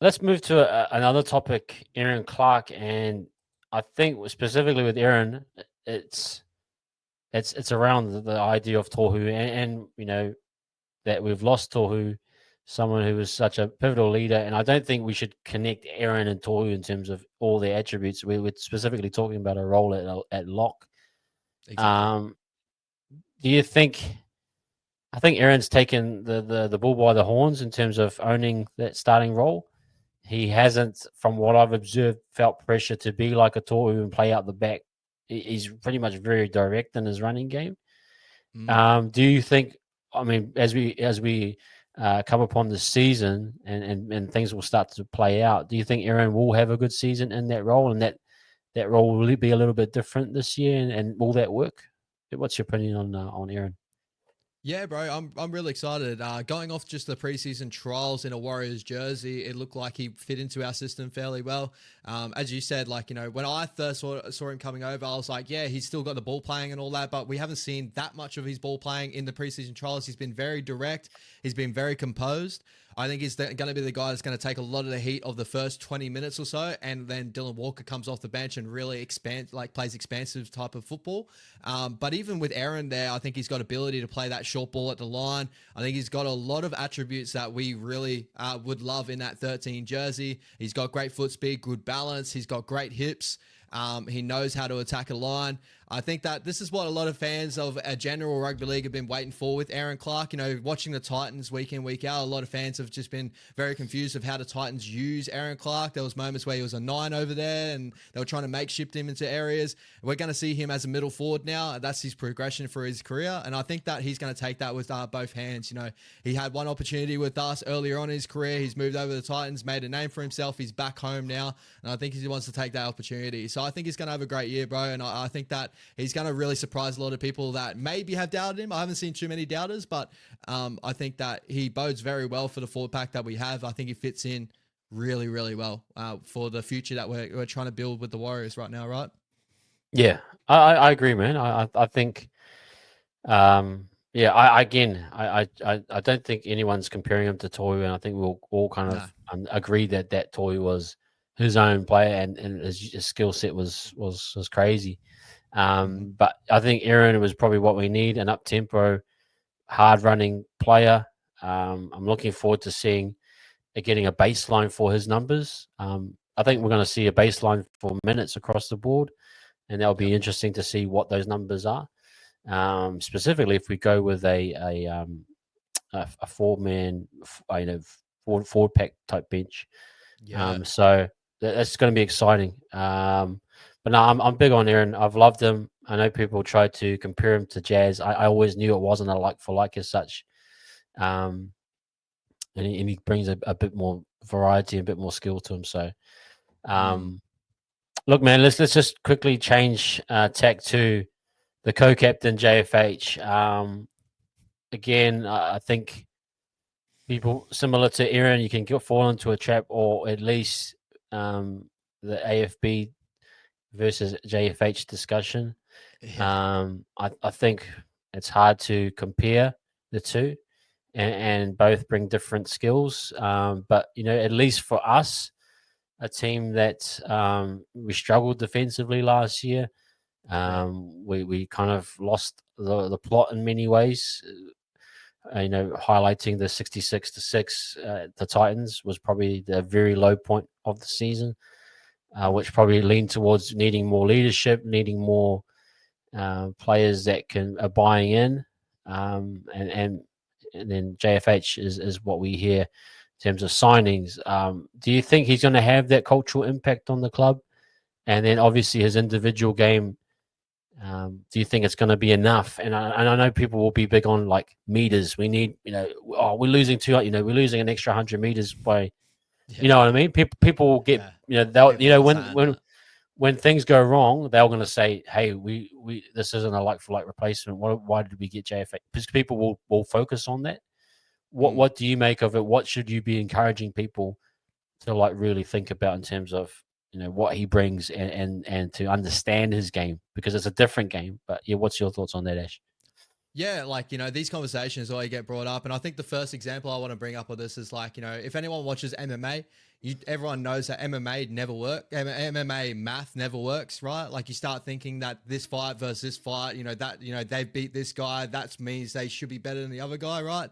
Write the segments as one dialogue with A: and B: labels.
A: let's move to another topic, Erin Clark, and I think specifically with Erin, it's it's around the idea of Tohu, and that we've lost Tohu, someone who was such a pivotal leader, and I don't think we should connect Erin and Tohu in terms of all their attributes. We're specifically talking about a role at lock.
B: Exactly.
A: Um, do you think? I think Aaron's taken the bull by the horns in terms of owning that starting role. He hasn't, from what I've observed, felt pressure to be like a Toru and play out the back. He's pretty much very direct in his running game.
B: Mm.
A: Do you think? I mean, as we come upon the season and things will start to play out, do you think Aaron will have a good season in that role, and that role will be a little bit different this year, and will that work? What's your opinion on Aaron?
B: Yeah, bro, I'm really excited. Going off just the preseason trials in a Warriors jersey, it looked like he fit into our system fairly well. As you said, like, when I first saw him coming over, I was like, yeah, he's still got the ball playing and all that, but we haven't seen that much of his ball playing in the preseason trials. He's been very direct. He's been very composed. I think he's going to be the guy that's going to take a lot of the heat of the first 20 minutes or so, and then Dylan Walker comes off the bench and really plays expansive type of football. But even with Aaron there, I think he's got ability to play that short ball at the line. I think he's got a lot of attributes that we really would love in that 13 jersey. He's got great foot speed, good balance. He's got great hips. He knows how to attack a line. I think that this is what a lot of fans of a general rugby league have been waiting for with Erin Clark. Watching the Titans week in, week out, a lot of fans have just been very confused of how the Titans use Erin Clark. There was moments where he was a 9 over there and they were trying to makeshift him into areas. We're going to see him as a middle forward now. That's his progression for his career. And I think that he's going to take that with both hands. He had one opportunity with us earlier on in his career. He's moved over to the Titans, made a name for himself. He's back home now. And I think he wants to take that opportunity. So I think he's going to have a great year, bro. And I think that he's going to really surprise a lot of people that maybe have doubted him. I haven't seen too many doubters, but I think that he bodes very well for the forward pack that we have. I think he fits in really, really well for the future that we're trying to build with the Warriors right now, right?
A: Yeah, I agree, man. I think, yeah, I don't think anyone's comparing him to Toy, and I think we'll all kind
B: No.
A: of agree that Toy was his own player, and his skill set was crazy.
B: Mm-hmm.
A: But I think Aaron was probably what we need, an up tempo, hard running player. I'm looking forward to seeing getting a baseline for his numbers. I think
B: Yep.
A: we're going to see a baseline for minutes across the board, and that'll be
B: Yep.
A: interesting to see what those numbers are. Specifically, if we go with a four man, forward pack type bench,
B: Yeah.
A: so that's going to be exciting. But no, I'm big on Aaron. I've loved him. I know people try to compare him to Jazz. I always knew it wasn't a like for like as such. Um, and he brings a bit more variety and a bit more skill to him. So,
B: Mm.
A: um, look, man, let's just quickly change tack to the co-captain JFH. Again, I think people similar to Aaron, you can fall into a trap, or at least um, the AFB versus JFH discussion.
B: Yeah.
A: I think it's hard to compare the two, and both bring different skills. But at least for us, a team that we struggled defensively last year.
B: Yep.
A: We kind of lost the plot in many ways. Highlighting the 66-6, the Titans was probably the very low point of the season,
B: Mm.
A: which probably leaned towards needing more leadership, needing more players that are buying in, and then JFH is what we hear in terms of signings. Do you think he's going to have that cultural impact on the club? And then obviously his individual game. Do you think it's going to be enough? And I know people will be big on like meters. We need, we're losing we're losing an extra 100 meters by, you
B: Yeah.
A: know what I mean? People will get,
B: Yeah.
A: they'll,
B: People are
A: when
B: saying that.
A: things go wrong, they're going to say, "Hey, we this isn't a like for like replacement. Why did we get JFA?" Because people will focus on that.
B: Mm.
A: What do you make of it? What should you be encouraging people to like really think about in terms of what he brings and to understand his game, because it's a different game. But yeah, what's your thoughts on that, Ash?
B: Yeah, like, these conversations always get brought up. And I think the first example I want to bring up of this is like, if anyone watches MMA, everyone knows that MMA never work. MMA math never works, right? Like you start thinking that this fight versus this fight, they beat this guy, that means they should be better than the other guy, right?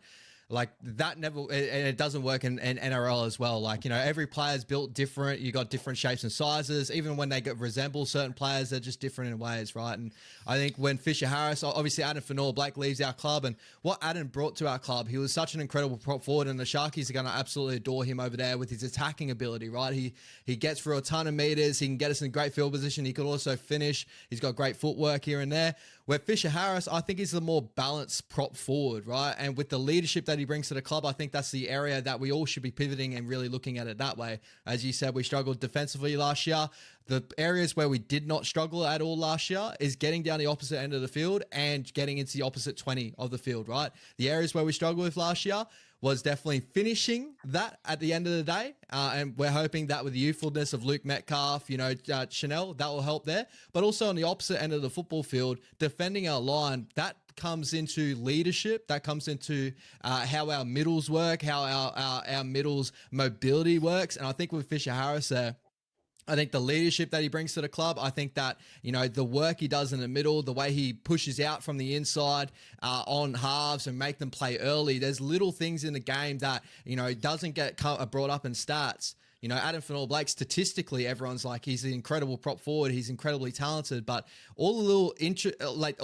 B: Like that never, and it doesn't work in NRL as well. Like, every player's built different. You got different shapes and sizes. Even when they resemble certain players, they're just different in ways, right? And I think when Fisher Harris, obviously Adam Fanor-Blake leaves our club, and what Adam brought to our club, he was such an incredible prop forward, and the Sharkies are going to absolutely adore him over there with his attacking ability, right? He gets through a ton of meters. He can get us in great field position. He could also finish. He's got great footwork here and there. Where Fisher Harris, I think, is the more balanced prop forward, right? And with the leadership that he brings to the club, I think that's the area that we all should be pivoting and really looking at it that way. As you said, we struggled defensively last year. The areas where we did not struggle at all last year is getting down the opposite end of the field and getting into the opposite 20 of the field, right? The areas where we struggled with last year was definitely finishing that at the end of the day. And we're hoping that with the youthfulness of Luke Metcalf, Chanel, that will help there. But also on the opposite end of the football field, defending our line, that comes into leadership. That comes into how our middles work, how our middles mobility works. And I think with Fisher Harris there, I think the leadership that he brings to the club, I think that, the work he does in the middle, the way he pushes out from the inside on halves and make them play early, there's little things in the game that, doesn't get brought up in stats. Adam Fanor-Blake, statistically, everyone's like, he's an incredible prop forward. He's incredibly talented, but all the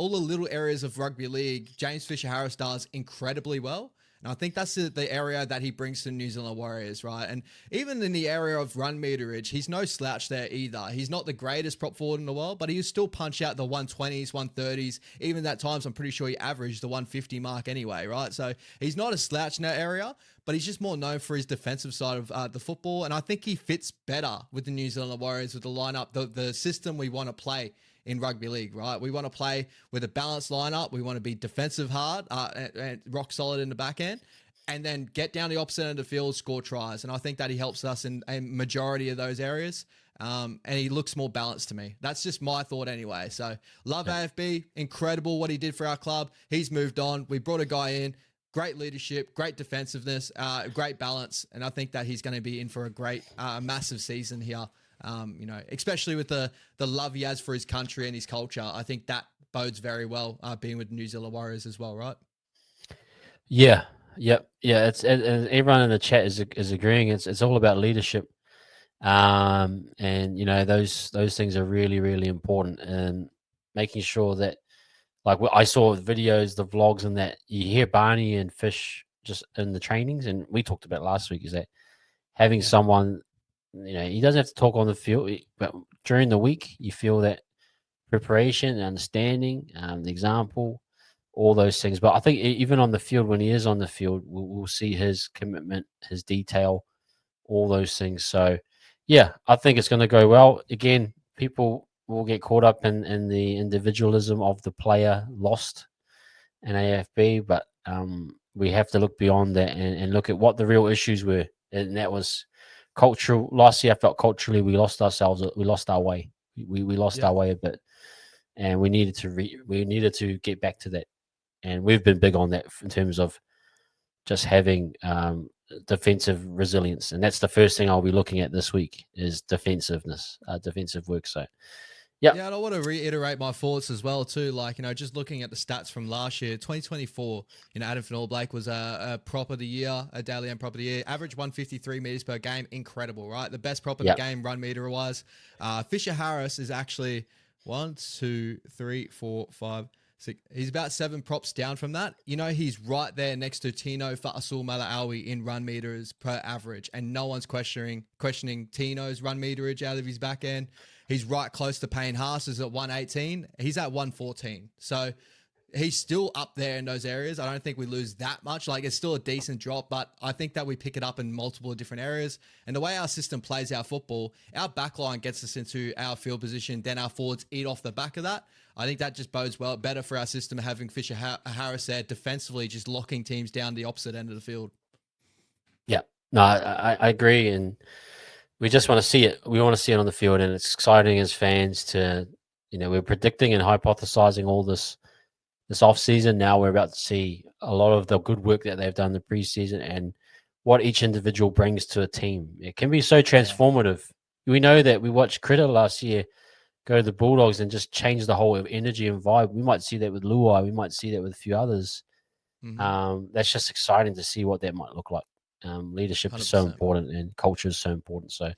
B: little areas of rugby league, James Fisher-Harris does incredibly well. And I think that's the area that he brings to the New Zealand Warriors, right? And even in the area of run meterage, he's no slouch there either. He's not the greatest prop forward in the world, but he still punch out the 120s, 130s. Even at times, I'm pretty sure he averaged the 150 mark anyway, right? So he's not a slouch in that area, but he's just more known for his defensive side of the football. And I think he fits better with the New Zealand Warriors, with the lineup, the system we want to play in rugby league, right? We want to play with a balanced lineup. We want to be defensive hard and rock solid in the back end, and then get down the opposite end of the field, score tries. And I think that he helps us in a majority of those areas. And he looks more balanced to me. That's just my thought anyway. So love AFB, incredible what he did for our club. He's moved on. We brought a guy in, great leadership, great defensiveness, great balance. And I think that he's going to be in for a great, massive season here. Especially with the love he has for his country and his culture. I think that bodes very well being with the New Zealand Warriors as well, right?
A: Yeah, yep, yeah. And everyone in the chat is agreeing. It's all about leadership, and those things are really really important, and making sure that, like what I saw with videos, the vlogs, and that you hear Barney and Fish just in the trainings, and we talked about last week, is that having someone, he doesn't have to talk on the field, but during the week, you feel that preparation and understanding, the example, all those things. But I think even on the field, when he is on the field, we'll see his commitment, his detail, all those things. So, yeah, I think it's going to go well. Again, people will get caught up in the individualism of the player lost in AFB, but we have to look beyond that and look at what the real issues were. And that was cultural. Last year, I felt culturally we lost ourselves. We lost our way. We lost our way a bit, and we needed to get back to that. And we've been big on that in terms of just having defensive resilience, and that's the first thing I'll be looking at this week is defensiveness, defensive work. So, yeah,
B: and I want to reiterate my thoughts as well too. Like, just looking at the stats from last year, 2024, Adam Fanor-Blake was a prop of the year, a Daily M prop of the year, average 153 meters per game, incredible, right? The best prop of the game, run meter wise. Fisher Harris is actually 1, 2, 3, 4, 5. He's about 7 props down from that. He's right there next to Tino Fa'asul-Mala'awi in run meters per average, and no one's questioning Tino's run meterage out of his back end. He's right close to Payne Haas's at 118. He's at 114. So he's still up there in those areas. I don't think we lose that much. Like, it's still a decent drop, but I think that we pick it up in multiple different areas. And the way our system plays our football, our back line gets us into our field position, then our forwards eat off the back of that. I think that just bodes better for our system, having Fisher Harris there defensively, just locking teams down the opposite end of the field.
A: Yeah, no, I agree, and we just want to see it. We want to see it on the field, and it's exciting as fans to, we're predicting and hypothesizing all this off season. Now we're about to see a lot of the good work that they've done in the preseason, and what each individual brings to a team. It can be so
B: Yeah.
A: transformative. We know that we watched Critter last year go to the Bulldogs and just change the whole energy and vibe. We might see that with Luai. We might see that with a few others. That's just exciting to see what that might look like. Leadership is so
B: 100%.
A: important and culture is so important. So